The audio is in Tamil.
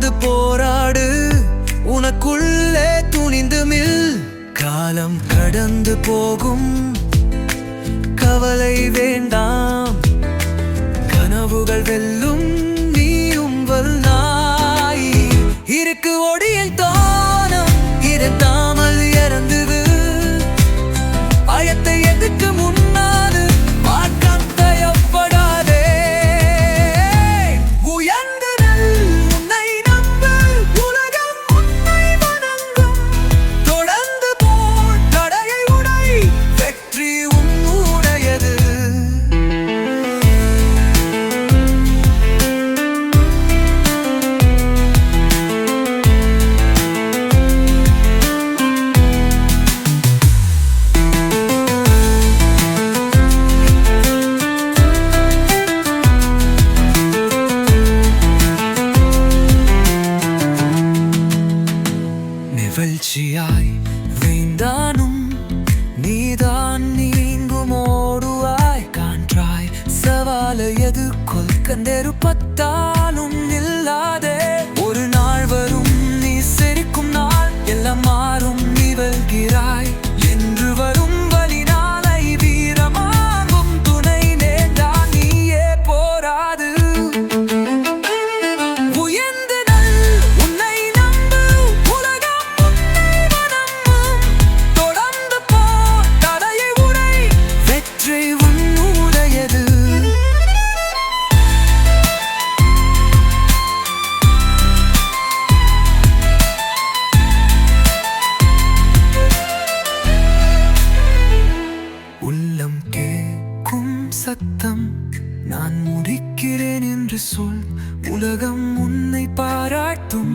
தொடர்ந்து போராடு, உனக்குள்ளே துணிந்து மில். காலம் கடந்து போகும், கவலை வேண்டாம், கனவுகள் வெல்லும், நீயும் வல்லாய். இருக்கு ஒடியின் தானம் இருந்தாமல் இறந்தது, பயத்தை எதுக்கு முன்னாது மாற்றம் தயப்படாதே. உயர்ந்து நல், உன்னை நம்பு, உலகம் உன்னை வணங்கும். தொடர்ந்து போர், தடையை உடை, வெற்றி உன்னுடையது. நிகழ்ச்சியாய் வேண்டானும் நீதான் நீங்கும் ஓடுவாய். காண்றாய் சவாலை எதிர்கொள், கண்டெருப்பத்தாலும் இல்லாதே. ஒரு நாள் வரும், நீ சிரிக்கும் நாள், எல்லாம் மாறும், நீ வெல்கிறாய். என்று வரும் வழி நாளை வீரமாகும், துணை நேர்ந்தான் நீயே போராது. உயர்ந்து நல், உன்னை நம்பு, உலகம் உன்னை வணங்கும். தொடர்ந்து போர், தடையை உடை, வெற்றி உன்னுடையது. உள்ளம் கேட்கும் சத்தம், நான் முடிக்கிறேன் என்று சொல், உலகம் உன்னை பாராட்டும்.